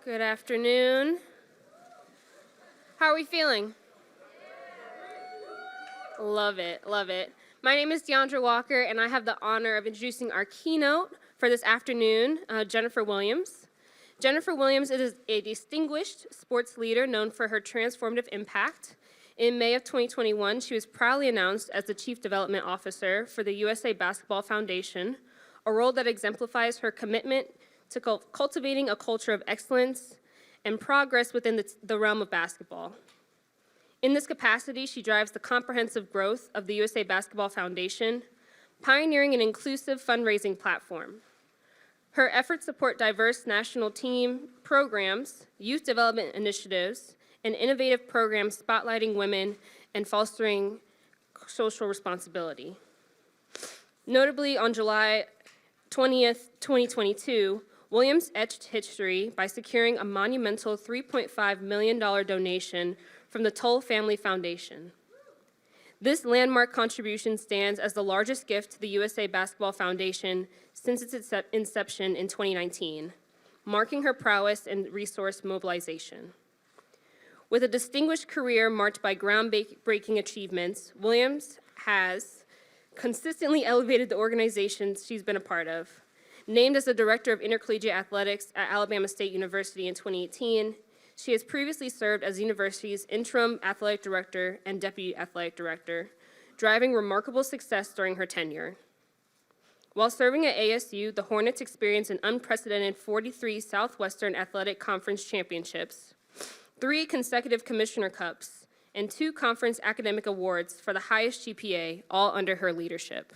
Good afternoon. How are we feeling? Love it, love it. My name is Deandra Walker, and I have the honor of introducing our keynote for this afternoon, Jennifer Williams. Jennifer Williams is a distinguished sports leader known for her transformative impact. In May of 2021, she was proudly announced as the Chief Development Officer for the USA Basketball Foundation, a role that exemplifies her commitment to cultivating a culture of excellence and progress within the realm of basketball. In this capacity, she drives the comprehensive growth of the USA Basketball Foundation, pioneering an inclusive fundraising platform. Her efforts support diverse national team programs, youth development initiatives, and innovative programs spotlighting women and fostering social responsibility. Notably, on July 20th, 2022, Williams etched history by securing a monumental $3.5 million donation from the Toll Family Foundation. This landmark contribution stands as the largest gift to the USA Basketball Foundation since its inception in 2019, marking her prowess and resource mobilization. With a distinguished career marked by groundbreaking achievements, Williams has consistently elevated the organizations she's been a part of. Named as the Director of Intercollegiate Athletics at Alabama State University in 2018, she has previously served as the university's interim athletic director and deputy athletic director, driving remarkable success during her tenure. While serving at ASU, the Hornets experienced an unprecedented 43 Southwestern Athletic Conference championships, 3 consecutive Commissioner Cups, and 2 conference academic awards for the highest GPA, all under her leadership.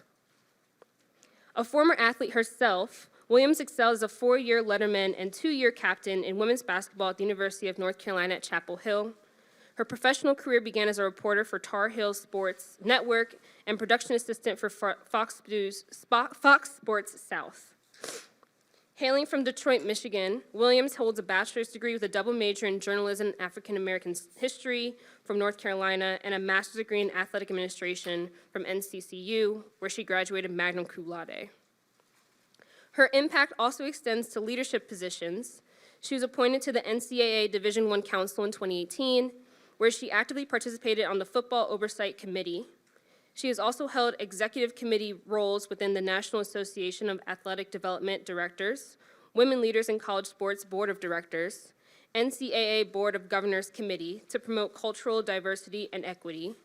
A former athlete herself, Williams excelled as a 4-year letterman and 2-year captain in women's basketball at the University of North Carolina at Chapel Hill. Her professional career began as a reporter for Tar Heel Sports Network and production assistant for Fox Sports South. Hailing from Detroit, Michigan, Williams holds a bachelor's degree with a double major in journalism and African American history from North Carolina and a master's degree in athletic administration from NCCU, where she graduated magna cum laude. Her impact also extends to leadership positions. She was appointed to the NCAA Division I Council in 2018, where she actively participated on the Football Oversight Committee. She has also held executive committee roles within the National Association of Athletic Development Directors, Women Leaders in College Sports Board of Directors, NCAA Board of Governors Committee to promote cultural diversity and equity,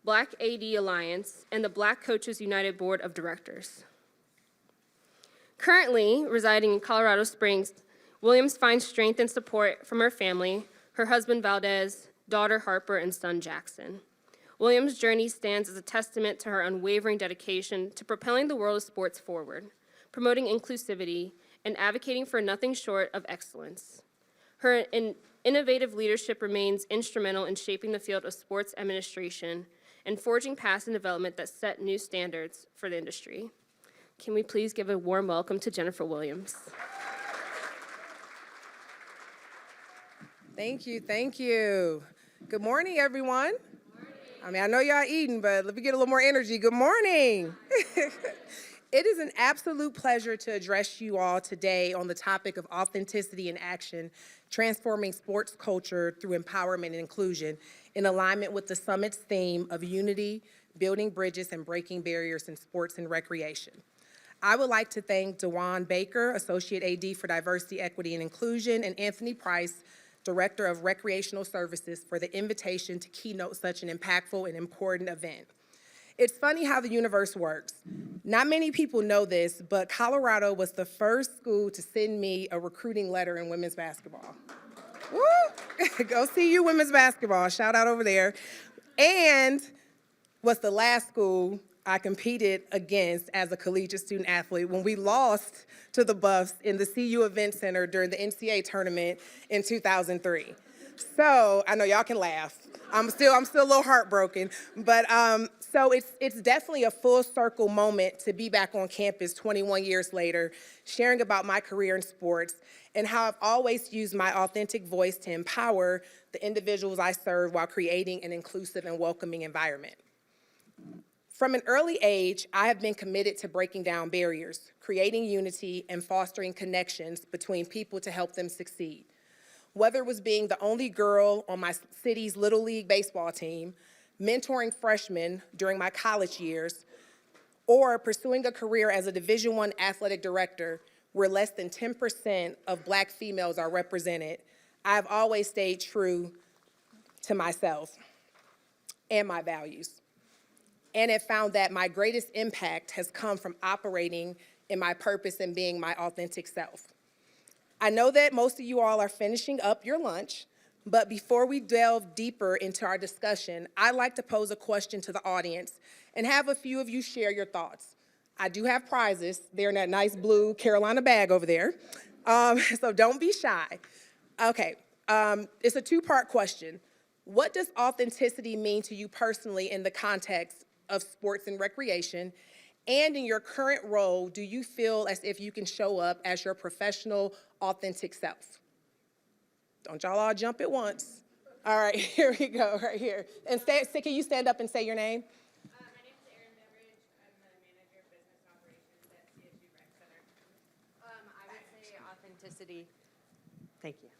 Black AD Alliance, and the Black Coaches United Board of Directors. Currently residing in Colorado Springs, Williams finds strength and support from her family, her husband Valdez, daughter Harper, and son Jackson. Williams' journey stands as a testament to her unwavering dedication to propelling the world of sports forward, promoting inclusivity, and advocating for nothing short of excellence. Her innovative leadership remains instrumental in shaping the field of sports administration and forging paths and development that set new standards for the industry. Can we please give a warm welcome to Jennifer Williams? Thank you, thank you. Good morning, everyone. I mean, I know y'all eating, but let me get a little more energy. Good morning. It is an absolute pleasure to address you all today on the topic of authenticity in action, transforming sports culture through empowerment and inclusion in alignment with the summit's theme of unity, building bridges, and breaking barriers in sports and recreation. I would like to thank DeJuan Baker, Associate AD for Diversity, Equity, and Inclusion, and Anthony Price, Director of Recreational Services, for the invitation to keynote such an impactful and important event. It's funny how the universe works. Not many people know this, but Colorado was the first school to send me a recruiting letter in women's basketball. Woo! Go see you, women's basketball. Shout out over there. And was the last school I competed against as a collegiate student athlete when we lost to the Buffs in the CU Event Center during the NCAA tournament in 2003. So I know y'all can laugh. I'm still a little heartbroken, but so it's definitely a full circle moment to be back on campus 21 years later, sharing about my career in sports and how I've always used my authentic voice to empower the individuals I serve while creating an inclusive and welcoming environment. From an early age, I have been committed to breaking down barriers, creating unity, and fostering connections between people to help them succeed. Whether it was being the only girl on my city's Little League baseball team, mentoring freshmen during my college years, or pursuing a career as a Division I athletic director where less than 10% of Black females are represented, I've always stayed true to myself and my values. And have found that my greatest impact has come from operating in my purpose and being my authentic self. I know that most of you all are finishing up your lunch, but before we delve deeper into our discussion, I'd like to pose a question to the audience and have a few of you share your thoughts. I do have prizes. They're in that nice blue Carolina bag over there, so don't be shy. Okay, it's a two-part question. What does authenticity mean to you personally in the context of sports and recreation? And in your current role, do you feel as if you can show up as your professional, authentic self? Don't y'all all jump at once. All right, here we go, right here. And can you stand up and say your name? My name is Erin Beveridge. I'm the manager of business operations at CSU Rec Center. I would say authenticity. Thank you.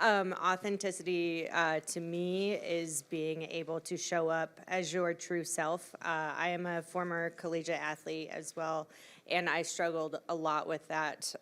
Authenticity to me is being able to show up as your true self. I am a former collegiate athlete as well, and I struggled a lot with that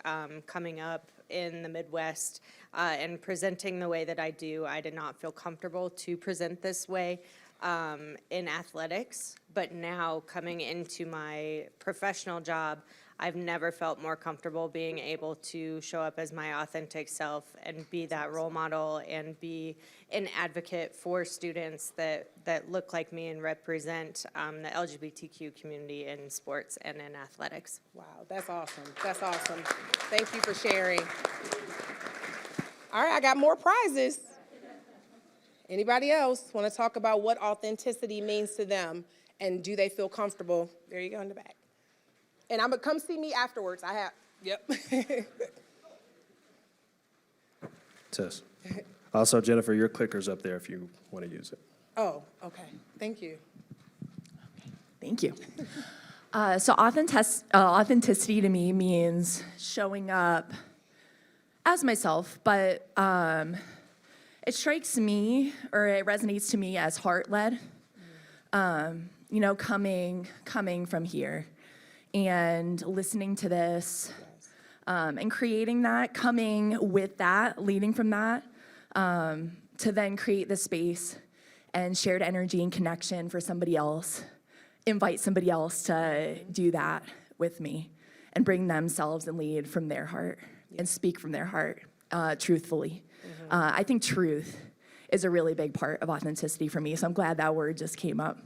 coming up in the Midwest and presenting the way that I do. I did not feel comfortable to present this way in athletics, but now coming into my professional job, I've never felt more comfortable being able to show up as my authentic self and be that role model and be an advocate for students that look like me and represent the LGBTQ community in sports and in athletics. Wow, that's awesome. That's awesome. Thank you for sharing. All right, I got more prizes. Anybody else want to talk about what authenticity means to them and do they feel comfortable? There you go in the back. And I'm going to come see me afterwards. Yep. Sis. Also, Jennifer, your clicker's up there if you want to use it. Oh, okay. Thank you. Thank you. So authenticity to me means showing up as myself, but it strikes me, or it resonates to me as heart-led, coming from here and listening to this and creating that, coming with that, leading from that, to then create the space and shared energy and connection for somebody else, invite somebody else to do that with me and bring themselves and lead from their heart and speak from their heart truthfully. I think truth is a really big part of authenticity for me, so I'm glad that word just came up.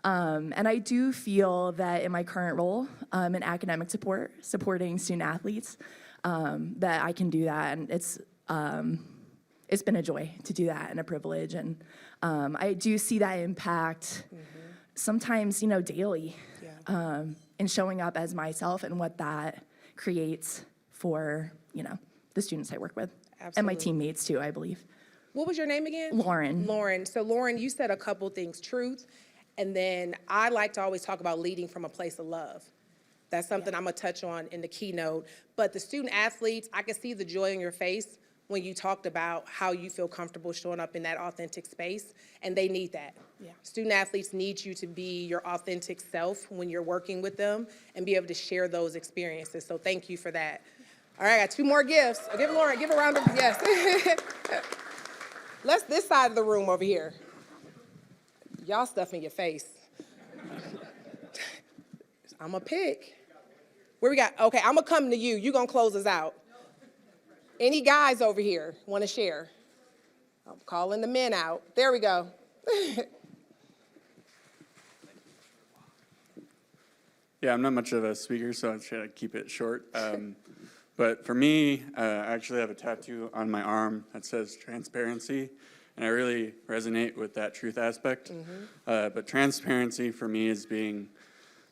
And I do feel that in my current role in academic support, supporting student athletes, that I can do that, and it's been a joy to do that and a privilege, and I do see that impact sometimes, daily, in showing up as myself and what that creates for, the students I work with. Absolutely. And my teammates too, I believe. What was your name again? Lauren. Lauren. So Lauren, you said a couple things, truth, and then I like to always talk about leading from a place of love. That's something I'm gonna touch on in the keynote. But the student athletes, I can see the joy in your face when you talked about how you feel comfortable showing up in that authentic space, and they need that. Yeah. Student athletes need you to be your authentic self when you're working with them and be able to share those experiences. So thank you for that. All right, I got 2 more gifts. Give Lauren, give a round of, yes. Let's this side of the room over here. Y'all stuff in your face. I'm gonna pick. Where we got? Okay, I'm gonna come to you. You gonna close us out. Any guys over here want to share? I'm calling the men out. There we go. Yeah, I'm not much of a speaker, so I'll try to keep it short. But for me, I actually have a tattoo on my arm that says transparency, and I really resonate with that truth aspect. But transparency for me is being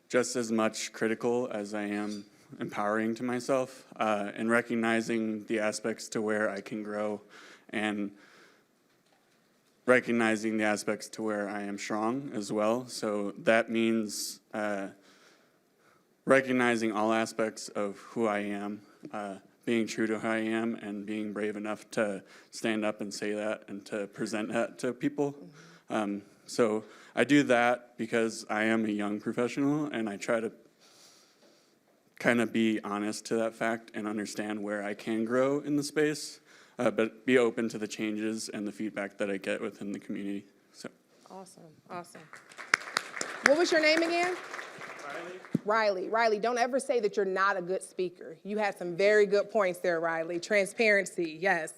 just as much critical as I am empowering to myself, and recognizing the aspects to where I can grow, and recognizing the aspects to where I am strong as well. So that means recognizing all aspects of who I am, being true to who I am and being brave enough to stand up and say that and to present that to people. So I do that because I am a young professional, and I try to kind of be honest to that fact and understand where I can grow in the space, but be open to the changes and the feedback that I get within the community. So. Awesome, awesome. What was your name again? Riley. Riley, don't ever say that you're not a good speaker. You had some very good points there, Riley. Transparency, yes.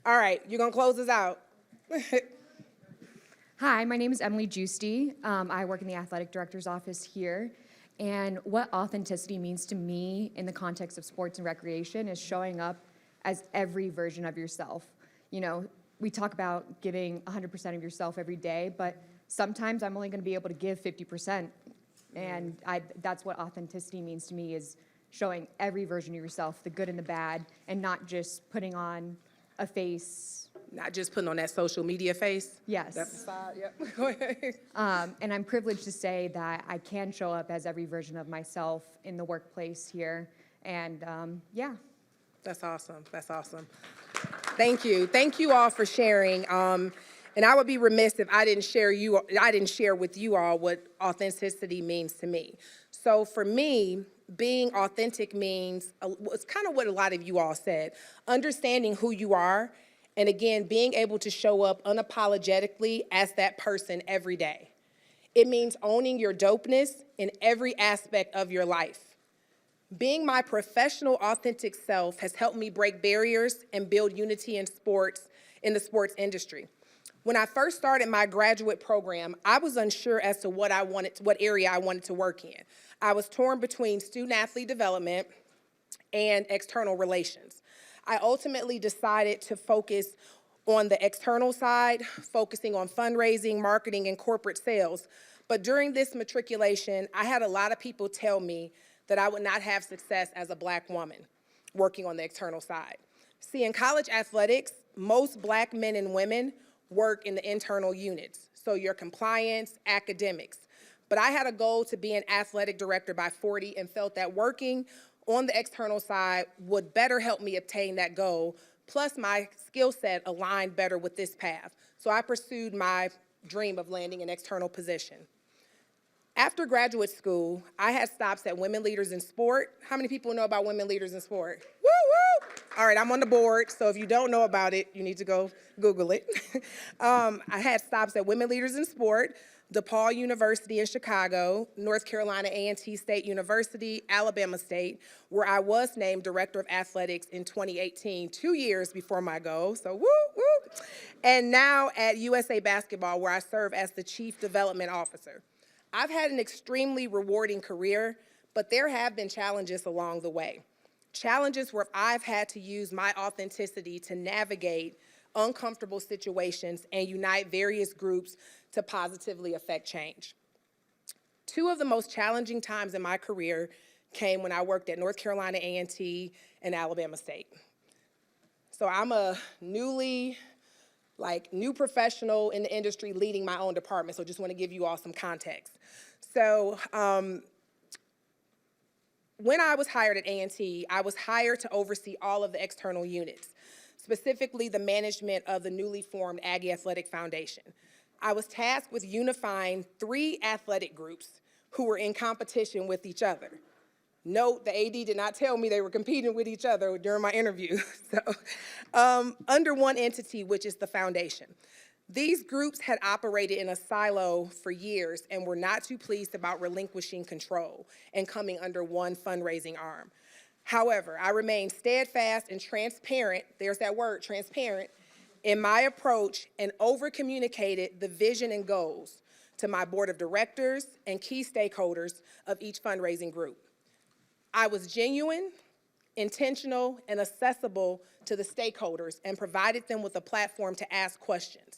All right, you're gonna close us out. Hi, my name is Emily Giusti. I work in the athletic director's office here. And what authenticity means to me in the context of sports and recreation is showing up as every version of yourself. You know, we talk about giving 100% of yourself every day, but sometimes I'm only going to be able to give 50%. And that's what authenticity means to me, is showing every version of yourself, the good and the bad, and not just putting on a face. Not just putting on that social media face. Yes. That's the side, yep. Go ahead. And I'm privileged to say that I can show up as every version of myself in the workplace here. And yeah. That's awesome. That's awesome. Thank you. Thank you all for sharing. And I would be remiss if I didn't share with you all what authenticity means to me. So for me, being authentic means, it's kind of what a lot of you all said, understanding who you are, and again, being able to show up unapologetically as that person every day. It means owning your dopeness in every aspect of your life. Being my professional, authentic self has helped me break barriers and build unity in the sports industry. When I first started my graduate program, I was unsure as to what area I wanted to work in. I was torn between student-athlete development and external relations. I ultimately decided to focus on the external side, focusing on fundraising, marketing, and corporate sales. But during this matriculation, I had a lot of people tell me that I would not have success as a Black woman working on the external side. See, in college athletics, most Black men and women work in the internal units, so your compliance, academics. But I had a goal to be an athletic director by 40 and felt that working on the external side would better help me obtain that goal, plus my skill set aligned better with this path. So I pursued my dream of landing an external position. After graduate school, I had stops at Women Leaders in Sport. How many people know about Women Leaders in Sport? Woo, woo! All right, I'm on the board, so if you don't know about it, you need to go Google it. I had stops at Women Leaders in Sport, DePaul University in Chicago, North Carolina A&T State University, Alabama State, where I was named Director of Athletics in 2018, 2 years before my goal, so woo, woo. And now at USA Basketball, where I serve as the Chief Development Officer. I've had an extremely rewarding career, but there have been challenges along the way. Challenges where I've had to use my authenticity to navigate uncomfortable situations and unite various groups to positively affect change. Two of the most challenging times in my career came when I worked at North Carolina A&T and Alabama State. So I'm a new professional in the industry leading my own department, so just want to give you all some context. So when I was hired at A&T, I was hired to oversee all of the external units, specifically the management of the newly formed Aggie Athletic Foundation. I was tasked with unifying 3 athletic groups who were in competition with each other. Note, the AD did not tell me they were competing with each other during my interview. Under one entity, which is the foundation. These groups had operated in a silo for years and were not too pleased about relinquishing control and coming under one fundraising arm. However, I remained steadfast and transparent, there's that word, transparent, in my approach and over-communicated the vision and goals to my board of directors and key stakeholders of each fundraising group. I was genuine, intentional, and accessible to the stakeholders and provided them with a platform to ask questions.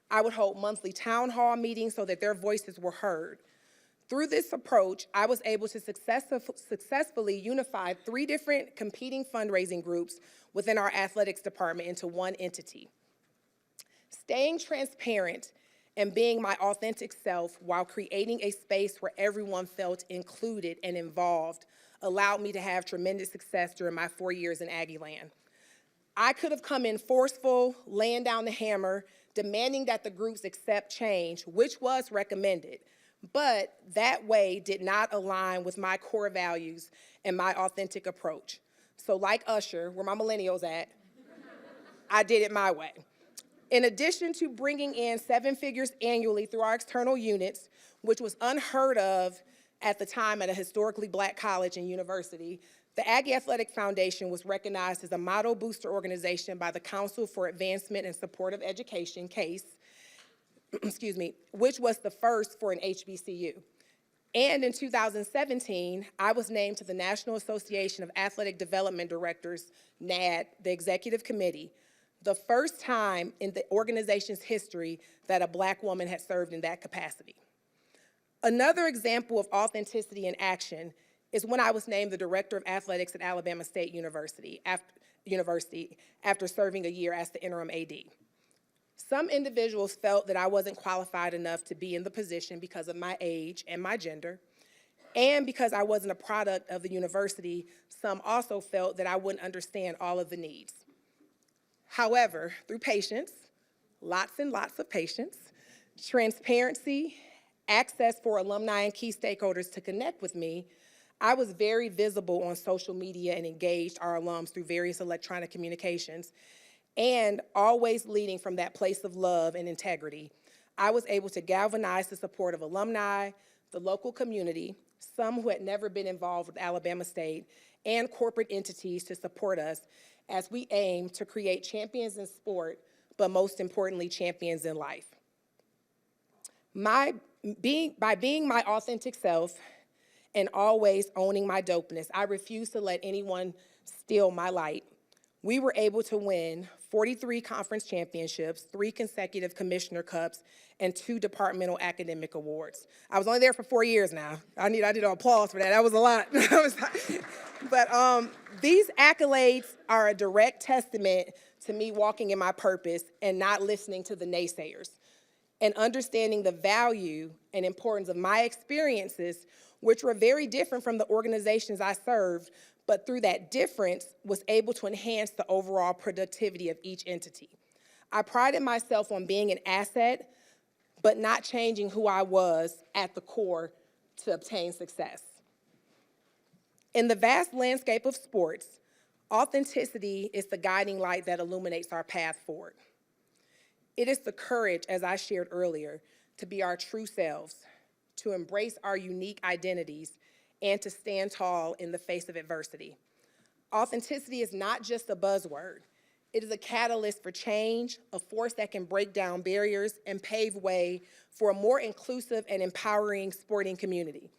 I would hold monthly town hall meetings so that their voices were heard. Through this approach, I was able to successfully unify 3 different competing fundraising groups within our athletics department into one entity. Staying transparent and being my authentic self while creating a space where everyone felt included and involved allowed me to have tremendous success during my 4 years in Aggieland. I could have come in forceful, laying down the hammer, demanding that the groups accept change, which was recommended, but that way did not align with my core values and my authentic approach. So like Usher, where my millennials at, I did it my way. In addition to bringing in 7 figures annually through our external units, which was unheard of at the time at a historically black college and university, the Aggie Athletic Foundation was recognized as a model booster organization by the Council for Advancement and Supportive Education, CASE, excuse me, which was the first for an HBCU. And in 2017, I was named to the National Association of Athletic Development Directors, NAD, the executive committee, the first time in the organization's history that a black woman had served in that capacity. Another example of authenticity in action is when I was named the Director of Athletics at Alabama State University after serving a year as the interim AD. Some individuals felt that I wasn't qualified enough to be in the position because of my age and my gender, and because I wasn't a product of the university, some also felt that I wouldn't understand all of the needs. However, through patience, lots and lots of patience, transparency, access for alumni and key stakeholders to connect with me, I was very visible on social media and engaged our alums through various electronic communications, and always leading from that place of love and integrity. I was able to galvanize the support of alumni, the local community, some who had never been involved with Alabama State, and corporate entities to support us as we aim to create champions in sport, but most importantly, champions in life. By being my authentic self and always owning my dopeness, I refuse to let anyone steal my light. We were able to win 43 conference championships, 3 consecutive commissioner cups, and 2 departmental academic awards. I was only there for 4 years now. I need an applause for that. That was a lot. But these accolades are a direct testament to me walking in my purpose and not listening to the naysayers, and understanding the value and importance of my experiences, which were very different from the organizations I served, but through that difference was able to enhance the overall productivity of each entity. I prided myself on being an asset, but not changing who I was at the core to obtain success. In the vast landscape of sports, authenticity is the guiding light that illuminates our path forward. It is the courage, as I shared earlier, to be our true selves, to embrace our unique identities, and to stand tall in the face of adversity. Authenticity is not just a buzzword. It is a catalyst for change, a force that can break down barriers and pave way for a more inclusive and empowering sporting community.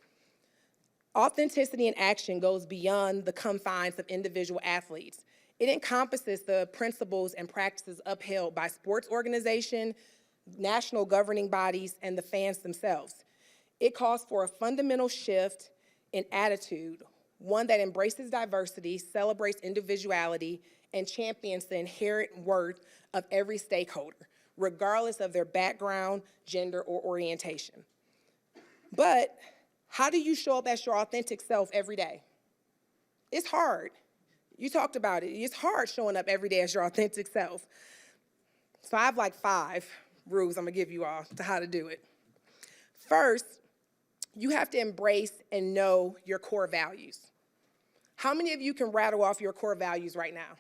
Authenticity in action goes beyond the confines of individual athletes. It encompasses the principles and practices upheld by sports organizations, national governing bodies, and the fans themselves. It calls for a fundamental shift in attitude, one that embraces diversity, celebrates individuality, and champions the inherent worth of every stakeholder, regardless of their background, gender, or orientation. But how do you show up as your authentic self every day? It's hard. You talked about it. It's hard showing up every day as your authentic self. So I have like 5 rules I'm gonna give you all to how to do it. First, you have to embrace and know your core values. How many of you can rattle off your core values right now?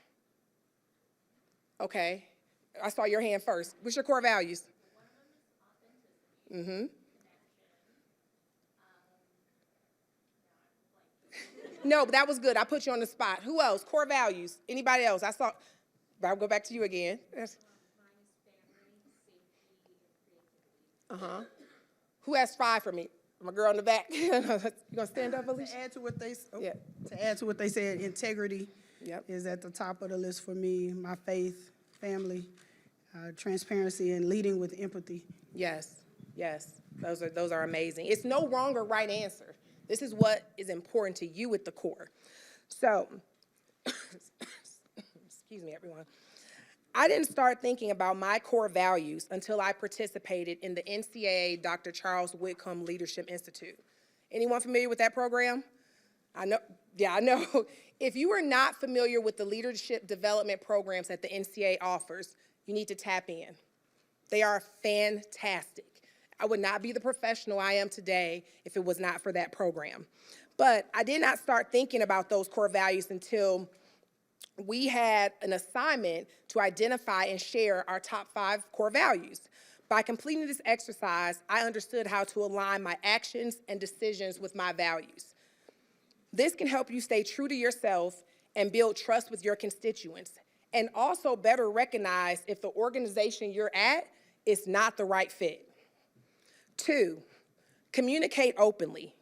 Okay, I saw your hand first. What's your core values? Mm-hmm. No, but that was good. I put you on the spot. Who else? Core values. Anybody else? I'll go back to you again. Uh-huh. Who has 5 for me? My girl in the back. You gonna stand up, Alicia? To add to what they said, integrity is at the top of the list for me. My faith, family, transparency, and leading with empathy. Yes, yes. Those are amazing. It's no wrong or right answer. This is what is important to you at the core. So, excuse me, everyone. I didn't start thinking about my core values until I participated in the NCAA Dr. Charles Whitcomb Leadership Institute. Anyone familiar with that program? I know. If you are not familiar with the leadership development programs that the NCAA offers, you need to tap in. They are fantastic. I would not be the professional I am today if it was not for that program. But I did not start thinking about those core values until we had an assignment to identify and share our top 5 core values. By completing this exercise, I understood how to align my actions and decisions with my values. This can help you stay true to yourself and build trust with your constituents, and also better recognize if the organization you're at is not the right fit. 2, communicate openly.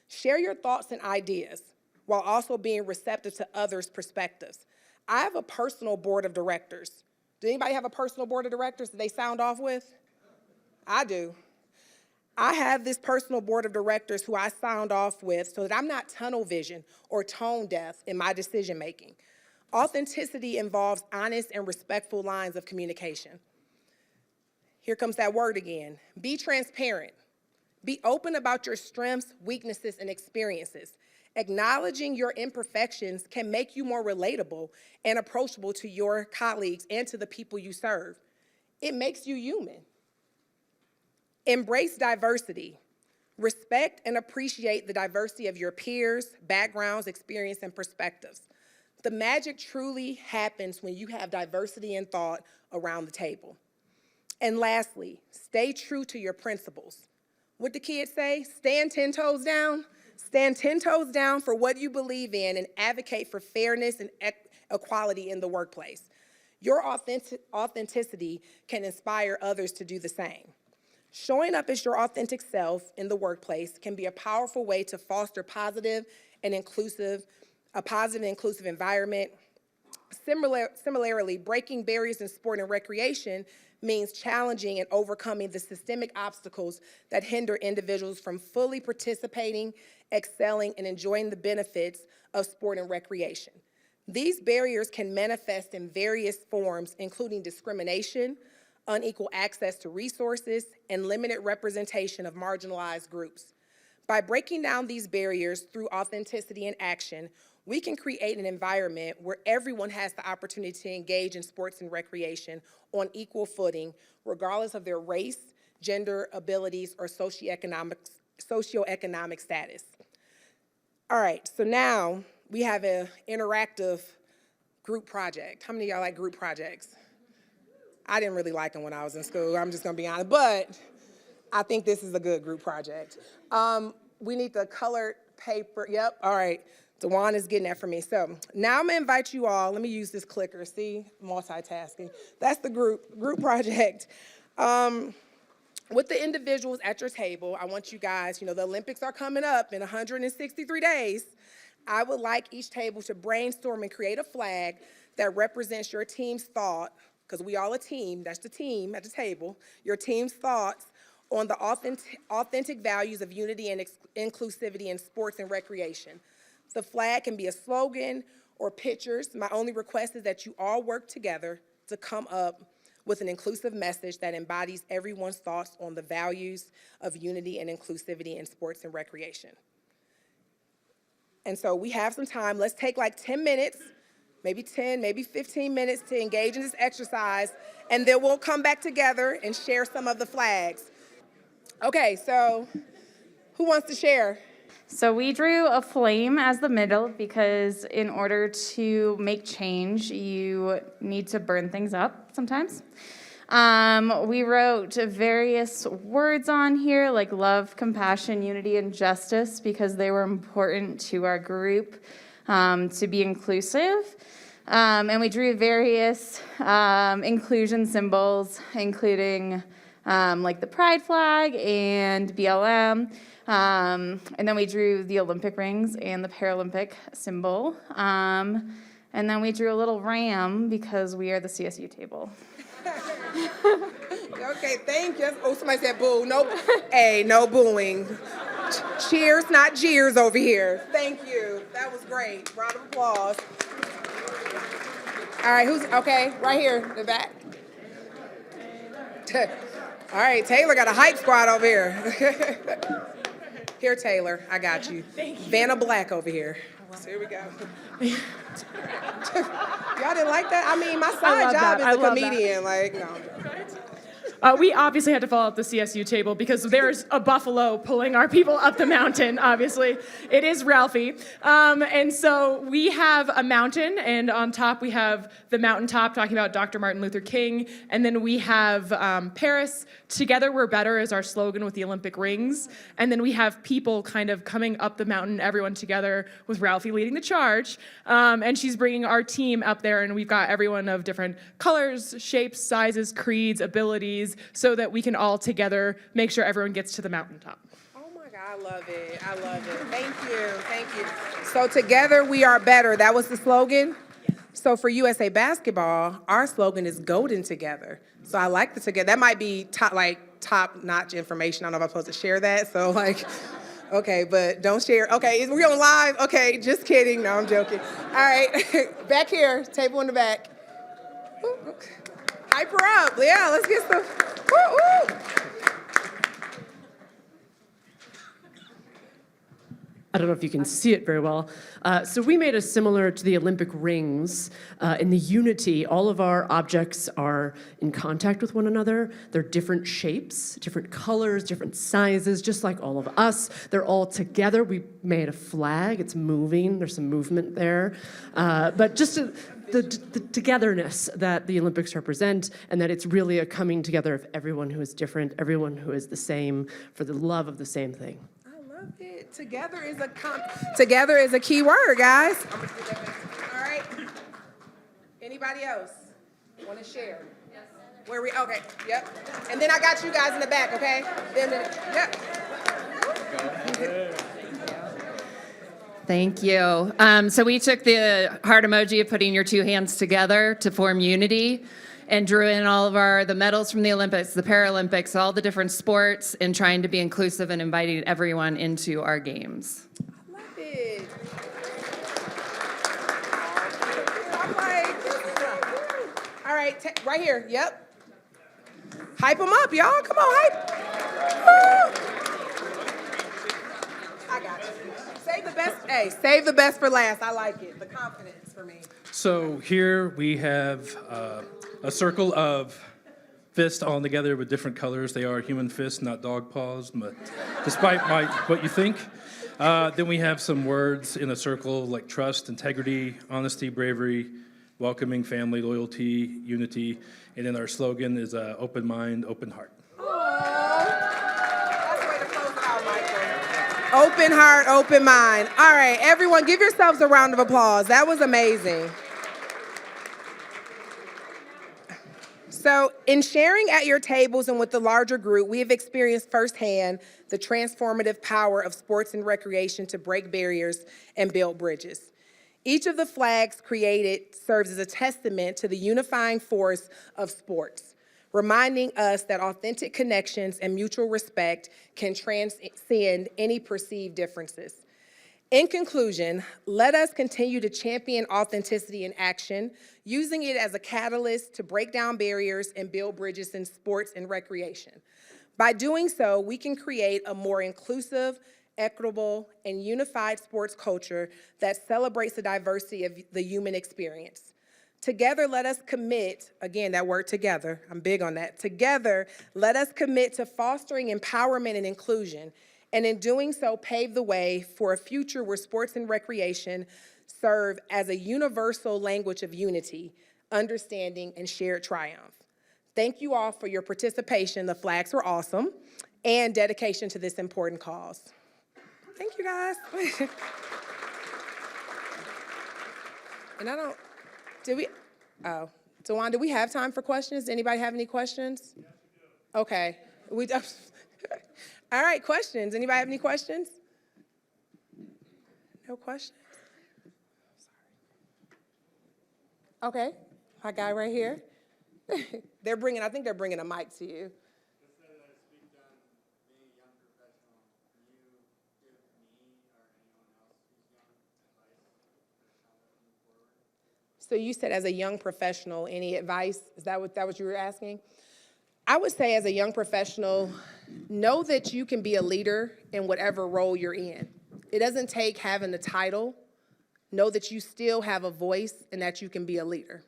Share your thoughts and ideas while also being receptive to others' perspectives. I have a personal board of directors. Does anybody have a personal board of directors that they sound off with? I do. I have this personal board of directors who I sound off with so that I'm not tunnel vision or tone deaf in my decision making. Authenticity involves honest and respectful lines of communication. Here comes that word again. Be transparent. Be open about your strengths, weaknesses, and experiences. Acknowledging your imperfections can make you more relatable and approachable to your colleagues and to the people you serve. It makes you human. Embrace diversity. Respect and appreciate the diversity of your peers, backgrounds, experience, and perspectives. The magic truly happens when you have diversity in thought around the table. And lastly, stay true to your principles. What the kids say? Stand 10 toes down. Stand 10 toes down for what you believe in and advocate for fairness and equality in the workplace. Your authenticity can inspire others to do the same. Showing up as your authentic self in the workplace can be a powerful way to foster a positive and inclusive environment. Similarly, breaking barriers in sport and recreation means challenging and overcoming the systemic obstacles that hinder individuals from fully participating, excelling, and enjoying the benefits of sport and recreation. These barriers can manifest in various forms, including discrimination, unequal access to resources, and limited representation of marginalized groups. By breaking down these barriers through authenticity and action, we can create an environment where everyone has the opportunity to engage in sports and recreation on equal footing, regardless of their race, gender, abilities, or socioeconomic status. All right, so now we have an interactive group project. How many of y'all like group projects? I didn't really like them when I was in school, I'm just gonna be honest, but I think this is a good group project. We need the colored paper, yep, all right. Dewan is getting that for me. So now I'm gonna invite you all, let me use this clicker, see, multitasking. That's the group project. With the individuals at your table, I want you guys, the Olympics are coming up in 163 days. I would like each table to brainstorm and create a flag that represents your team's thought, because we all a team, that's the team at the table, your team's thoughts on the authentic values of unity and inclusivity in sports and recreation. The flag can be a slogan or pictures. My only request is that you all work together to come up with an inclusive message that embodies everyone's thoughts on the values of unity and inclusivity in sports and recreation. And so we have some time. Let's take like 10 minutes, maybe 10, maybe 15 minutes to engage in this exercise, and then we'll come back together and share some of the flags. Okay, so who wants to share? So we drew a flame as the middle because in order to make change, you need to burn things up sometimes. We wrote various words on here like love, compassion, unity, and justice because they were important to our group to be inclusive. And we drew various inclusion symbols, including like the pride flag and BLM. And then we drew the Olympic rings and the Paralympic symbol. And then we drew a little ram because we are the CSU table. Okay, thank you. Oh, somebody said boo. No, hey, no booing. Cheers, not jeers over here. Thank you. That was great. Round of applause. All right, okay, right here in the back. All right, Taylor got a hype squad over here. Here, Taylor, I got you. Thank you. Vanna Black over here. So here we go. Y'all didn't like that? I mean, my side love job that. I is a love that. comedian. Like, no. We obviously had to follow up the CSU table because there's a buffalo pulling our people up the mountain, obviously. It is Ralphie. And so we have a mountain, and on top we have the mountaintop talking about Dr. Martin Luther King. And then we have Paris, Together We're Better is our slogan with the Olympic rings. And then we have people kind of coming up the mountain, everyone together with Ralphie leading the charge. And she's bringing our team up there, and we've got everyone of different colors, shapes, sizes, creeds, abilities, so that we can all together make sure everyone gets to the mountaintop. Oh my God, I love it. I love it. Thank you. Thank you. So together we are better. That was the slogan? Yes. So for USA Basketball, our slogan is golden together. So I like the together. That might be top-notch information. I don't know if I'm supposed to share that. So okay, but don't share. Okay, we on live? Okay, just kidding. No, I'm joking. All right, back here, table in the back. Ooh, okay. Hype her up. Yeah, let's get some. Woo, woo. I don't know if you can see it very well. So we made a similar to the Olympic rings. In the unity, all of our objects are in contact with one another. They're different shapes, different colors, different sizes, just like all of us. They're all together. We made a flag. It's moving. There's some movement there. But just the togetherness that the Olympics represent, and that it's really a coming together of everyone who is different, everyone who is the same, for the love of the same thing. Love it. Together is a key word, guys. All right. Anybody else want to share? Yes. Where we? Okay. Yep. And then I got you guys in the back. Okay. Yep. Thank you. So we took the heart emoji of putting your two hands together to form unity, and drew in all of the medals from the Olympics, the Paralympics, all the different sports, and trying to be inclusive and inviting everyone into our games. I love it. I'm like, all right, right here. Yep. Hype them up, y'all. Come on, hype. Woo. I got you. Save the best. Hey, save the best for last. I like it. The confidence for me. So here we have a circle of fists all together with different colors. They are human fists, not dog paws, but despite what you think. Then we have some words in a circle like trust, integrity, honesty, bravery, welcoming, family, loyalty, unity. And then our slogan is open mind, open heart. That's the way to close it out, Michael. Open heart, open mind. All right, everyone, give yourselves a round of applause. That was amazing. So in sharing at your tables and with the larger group, we have experienced firsthand the transformative power of sports and recreation to break barriers and build bridges. Each of the flags created serves as a testament to the unifying force of sports, reminding us that authentic connections and mutual respect can transcend any perceived differences. In conclusion, let us continue to champion authenticity in action, using it as a catalyst to break down barriers and build bridges in sports and recreation. By doing so, we can create a more inclusive, equitable, and unified sports culture that celebrates the diversity of the human experience. Together, let us commit, again, that word together, I'm big on that. Together, let us commit to fostering empowerment and inclusion, and in doing so, pave the way for a future where sports and recreation serve as a universal language of unity, understanding, and shared triumph. Thank you all for your participation. The flags were awesome, and dedication to this important cause. Thank you, guys. And Dewan, do we have time for questions? Anybody have any questions? Yes, we do. Okay. All right, questions. Anybody have any questions? No questions? Okay, my guy right here. I think they're bringing a mic to you. So you said as a young professional, any advice? Is that what you were asking? I would say as a young professional, know that you can be a leader in whatever role you're in. It doesn't take having the title. Know that you still have a voice and that you can be a leader.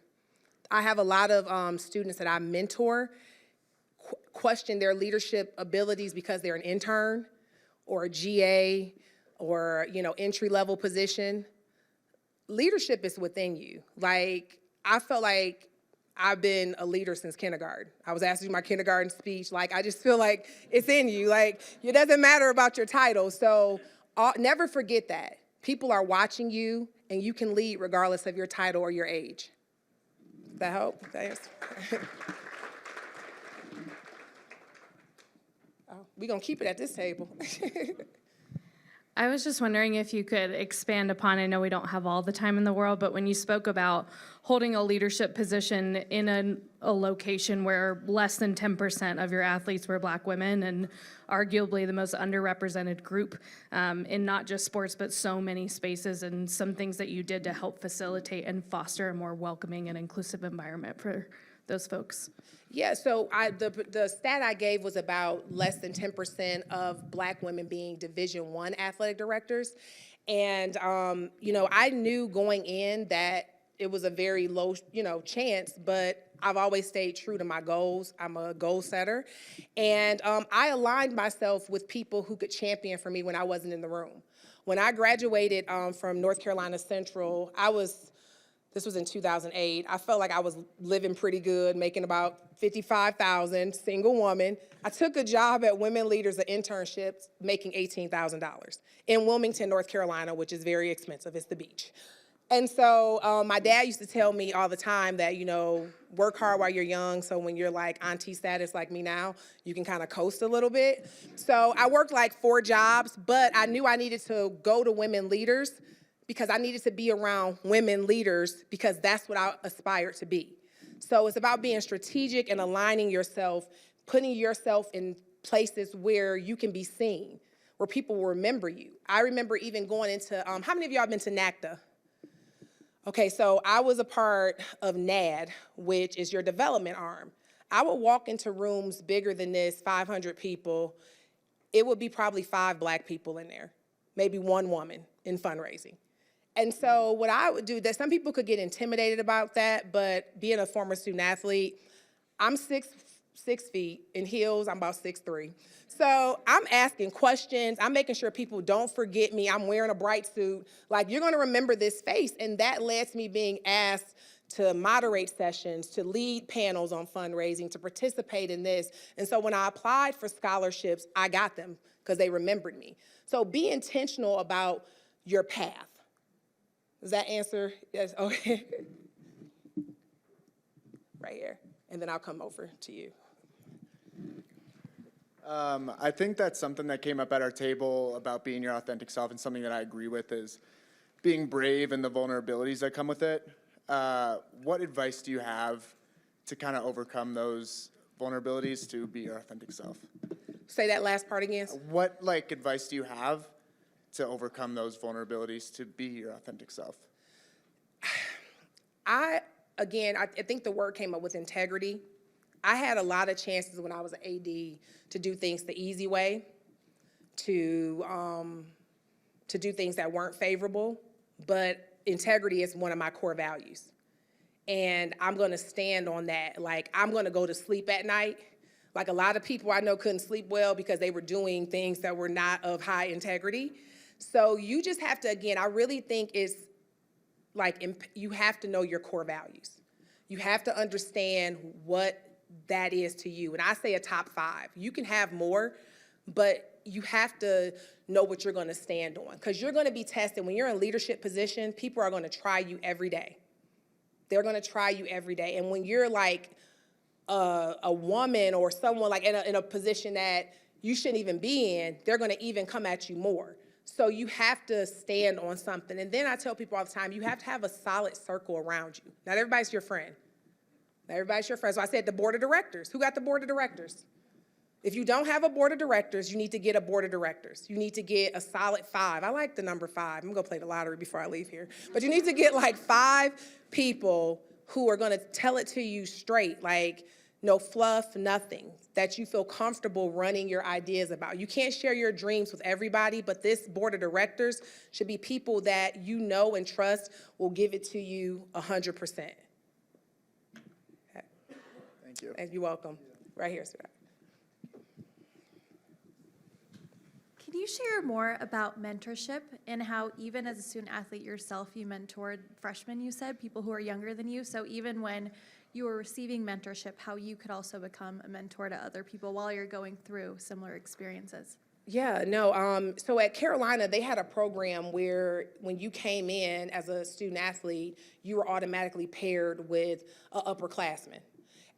I have a lot of students that I mentor question their leadership abilities because they're an intern or a GA or, entry-level position. Leadership is within you. Like, I felt like I've been a leader since kindergarten. I was asked to do my kindergarten speech. Like, I just feel like it's in you. Like, it doesn't matter about your title. So never forget that. People are watching you, and you can lead regardless of your title or your age. Does that help? Thanks. We're going to keep it at this table. I was just wondering if you could expand upon, I know we don't have all the time in the world, but when you spoke about holding a leadership position in a location where less than 10% of your athletes were Black women and arguably the most underrepresented group in not just sports, but so many spaces, and some things that you did to help facilitate and foster a more welcoming and inclusive environment for those folks. Yeah, so the stat I gave was about less than 10% of Black women being Division I athletic directors. And, I knew going in that it was a very low, chance, but I've always stayed true to my goals. I'm a goal setter. And I aligned myself with people who could champion for me when I wasn't in the room. When I graduated from North Carolina Central, this was in 2008. I felt like I was living pretty good, making about $55,000, single woman. I took a job at Women Leaders, an internship, making $18,000 in Wilmington, North Carolina, which is very expensive. It's the beach. And so my dad used to tell me all the time that, work hard while you're young, so when you're like auntie status like me now, you can kind of coast a little bit. So I worked like 4 jobs, but I knew I needed to go to Women Leaders because I needed to be around women leaders because that's what I aspired to be. So it's about being strategic and aligning yourself, putting yourself in places where you can be seen, where people will remember you. I remember even going into, how many of y'all been to NACDA? Okay, so I was a part of NAD, which is your development arm. I would walk into rooms bigger than this, 500 people. It would be probably 5 Black people in there, maybe 1 woman in fundraising. And so what I would do, that some people could get intimidated about that, but being a former student athlete, I'm 6 feet in heels, I'm about 6'3". So I'm asking questions, I'm making sure people don't forget me, I'm wearing a bright suit. Like, you're gonna remember this face, and that led to me being asked to moderate sessions, to lead panels on fundraising, to participate in this. And so when I applied for scholarships, I got them because they remembered me. So be intentional about your path. Does that answer? Yes, okay. Right here, and then I'll come over to you. I think that's something that came up at our table about being your authentic self, and something that I agree with is being brave and the vulnerabilities that come with it. What advice do you have to kind of overcome those vulnerabilities to be your authentic self? Say that last part again. What advice do you have to overcome those vulnerabilities to be your authentic self? I think the word came up with integrity. I had a lot of chances when I was an AD to do things the easy way, to do things that weren't favorable, but integrity is one of my core values. And I'm gonna stand on that. Like, I'm gonna go to sleep at night. Like, a lot of people I know couldn't sleep well because they were doing things that were not of high integrity. So you just have to, again, I really think it's like, you have to know your core values. You have to understand what that is to you. And I say a top 5. You can have more, but you have to know what you're gonna stand on, because you're gonna be tested. When you're in leadership position, people are gonna try you every day. They're gonna try you every day. And when you're like a woman or someone like in a position that you shouldn't even be in, they're gonna even come at you more. So you have to stand on something. And then I tell people all the time, you have to have a solid circle around you. Not everybody's your friend. Not everybody's your friend. So I said the board of directors. Who got the board of directors? If you don't have a board of directors, you need to get a board of directors. You need to get a solid 5. I like the number 5. I'm gonna play the lottery before I leave here. But you need to get like 5 people who are gonna tell it to you straight. Like, no fluff, nothing, that you feel comfortable running your ideas about. You can't share your dreams with everybody, but this board of directors should be people that you know and trust will give it to you 100%. Thank you. And you're welcome. Right here, sir. Can you share more about mentorship and how even as a student athlete yourself, you mentored freshmen, you said, people who are younger than you. So even when you were receiving mentorship, how you could also become a mentor to other people while you're going through similar experiences? Yeah, no, so at Carolina, they had a program where when you came in as a student athlete, you were automatically paired with an upperclassman.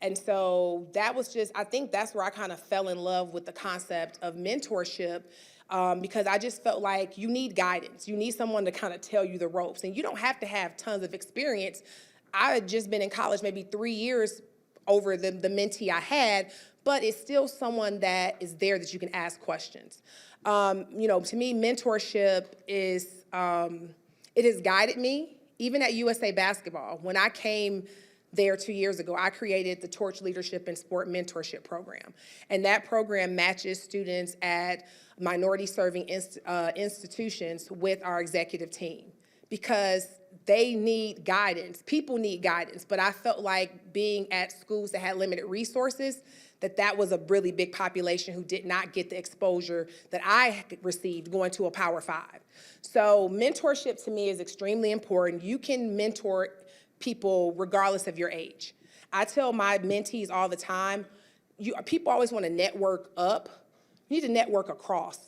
And so that was just, I think that's where I kind of fell in love with the concept of mentorship, because I just felt like you need guidance. You need someone to kind of tell you the ropes. And you don't have to have tons of experience. I had just been in college maybe 3 years over the mentee I had, but it's still someone that is there that you can ask questions. You know, to me, mentorship is, it has guided me, even at USA Basketball. When I came there 2 years ago, I created the Torch Leadership and Sport Mentorship Program. And that program matches students at minority-serving institutions with our executive team, because they need guidance. People need guidance, but I felt like being at schools that had limited resources, that was a really big population who did not get the exposure that I received going to a Power 5. So mentorship to me is extremely important. You can mentor people regardless of your age. I tell my mentees all the time, people always want to network up. You need to network across.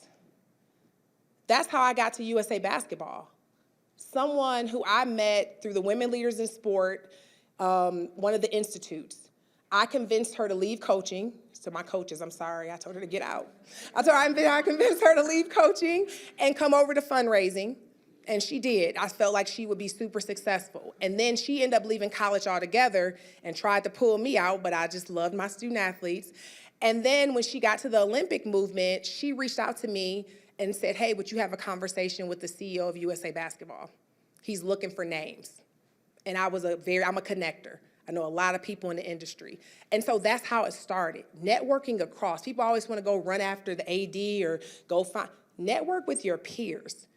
That's how I got to USA Basketball. Someone who I met through the Women Leaders in Sport, one of the institutes. I convinced her to leave coaching. So my coaches, I'm sorry, I told her to get out. I convinced her to leave coaching and come over to fundraising. And she did. I felt like she would be super successful. And then she ended up leaving college altogether and tried to pull me out, but I just loved my student athletes. And then when she got to the Olympic movement, she reached out to me and said, hey, would you have a conversation with the CEO of USA Basketball? He's looking for names. And I'm a connector. I know a lot of people in the industry. And so that's how it started, networking across. People always want to go run after the AD or go find, network with your peers.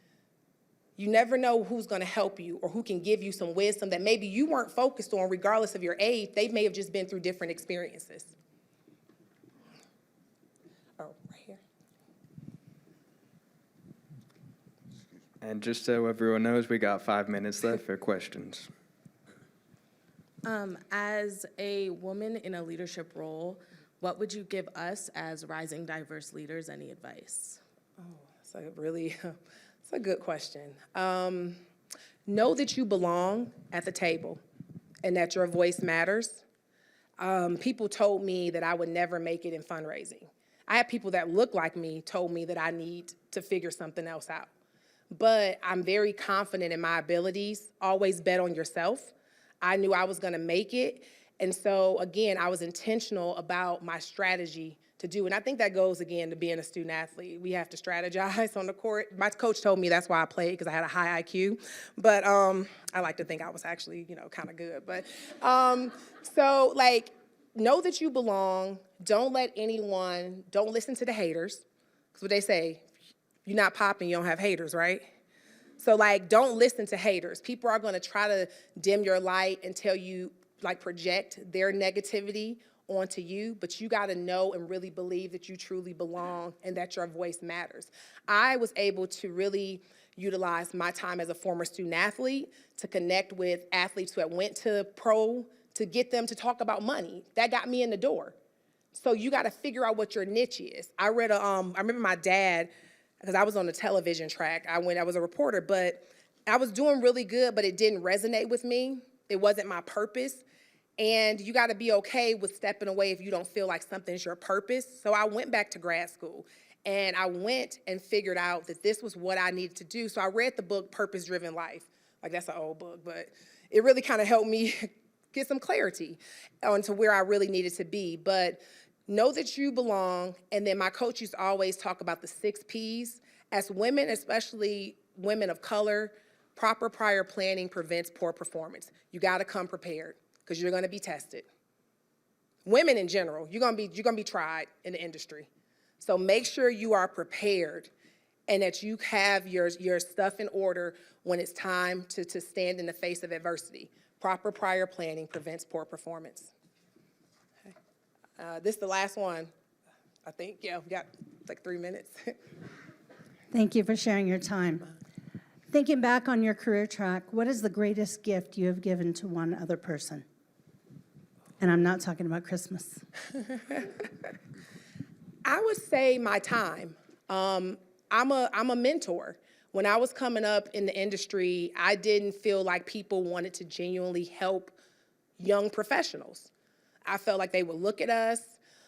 You never know who's going to help you or who can give you some wisdom that maybe you weren't focused on regardless of your age. They may have just been through different experiences. Oh, right here. And just so everyone knows, we got 5 minutes left for questions. As a woman in a leadership role, what would you give us as rising diverse leaders? Any advice? Oh, that's it's a good question. Know that you belong at the table and that your voice matters. People told me that I would never make it in fundraising. I had people that look like me told me that I need to figure something else out. But I'm very confident in my abilities. Always bet on yourself. I knew I was gonna make it. And so again, I was intentional about my strategy to do. And I think that goes again to being a student athlete. We have to strategize on the court. My coach told me that's why I played, because I had a high IQ. But I like to think I was actually, kind of good. But so like, know that you belong. Don't listen to the haters. Because what they say, you're not popping, you don't have haters, right? So like, don't listen to haters. People are gonna try to dim your light and tell you, like project their negativity onto you, but you gotta know and really believe that you truly belong and that your voice matters. I was able to really utilize my time as a former student athlete to connect with athletes who had went to pro to get them to talk about money. That got me in the door. So you gotta figure out what your niche is. I remember my dad, because I was on the television track. I was a reporter, but I was doing really good, but it didn't resonate with me. It wasn't my purpose. And you gotta be okay with stepping away if you don't feel like something's your purpose. So I went back to grad school and I went and figured out that this was what I needed to do. So I read the book, Purpose Driven Life. Like that's an old book, but it really kind of helped me get some clarity onto where I really needed to be. But know that you belong. And then my coach used to always talk about the 6 Ps. As women, especially women of color, proper prior planning prevents poor performance. You gotta come prepared, because you're gonna be tested. women in general, you're gonna be tried in the industry. So make sure you are prepared and that you have your stuff in order when it's time to stand in the face of adversity. Proper prior planning prevents poor performance. Okay. This is the last one, I think. Yeah, we got like 3 minutes. Thank you for sharing your time. Thinking back on your career track, what is the greatest gift you have given to one other person? And I'm not talking about Christmas. I would say my time. I'm a mentor. When I was coming up in the industry, I didn't feel like people wanted to genuinely help young professionals. I felt like they would look at us,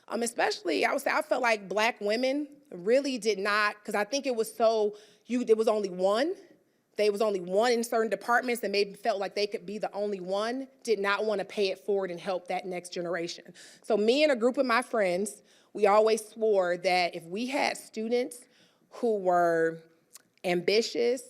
especially, I felt like Black women really did not, because I think it was there was only one. There was only one in certain departments and maybe felt like they could be the only one, did not want to pay it forward and help that next generation. So me and a group of my friends, we always swore that if we had students who were ambitious,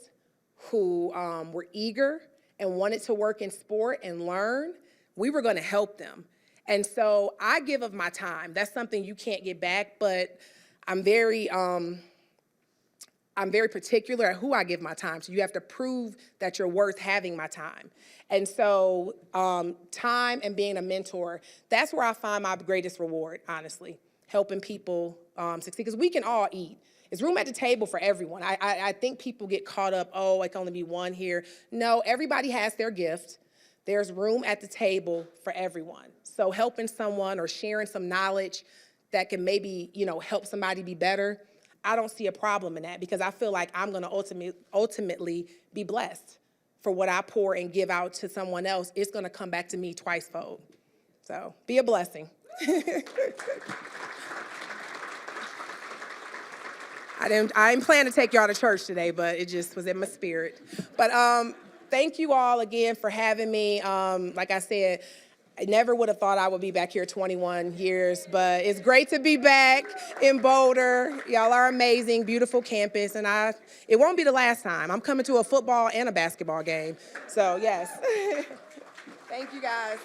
who were eager and wanted to work in sport and learn, we were going to help them. And so I give of my time. That's something you can't get back, but I'm very particular at who I give my time to. You have to prove that you're worth having my time. And so time and being a mentor, that's where I find my greatest reward, honestly, helping people succeed, because we can all eat. There's room at the table for everyone. I think people get caught up, oh, I can only be one here. No, everybody has their gift. There's room at the table for everyone. So helping someone or sharing some knowledge that can maybe, help somebody be better, I don't see a problem in that, because I feel like I'm gonna ultimately be blessed for what I pour and give out to someone else. It's gonna come back to me twice-fold. So be a blessing. I didn't plan to take y'all to church today, but it just was in my spirit. But thank you all again for having me. Like I said, I never would have thought I would be back here 21 years, but it's great to be back in Boulder. Y'all are amazing, beautiful campus, and it won't be the last time. I'm coming to a football and a basketball game, so yes. Thank you, guys.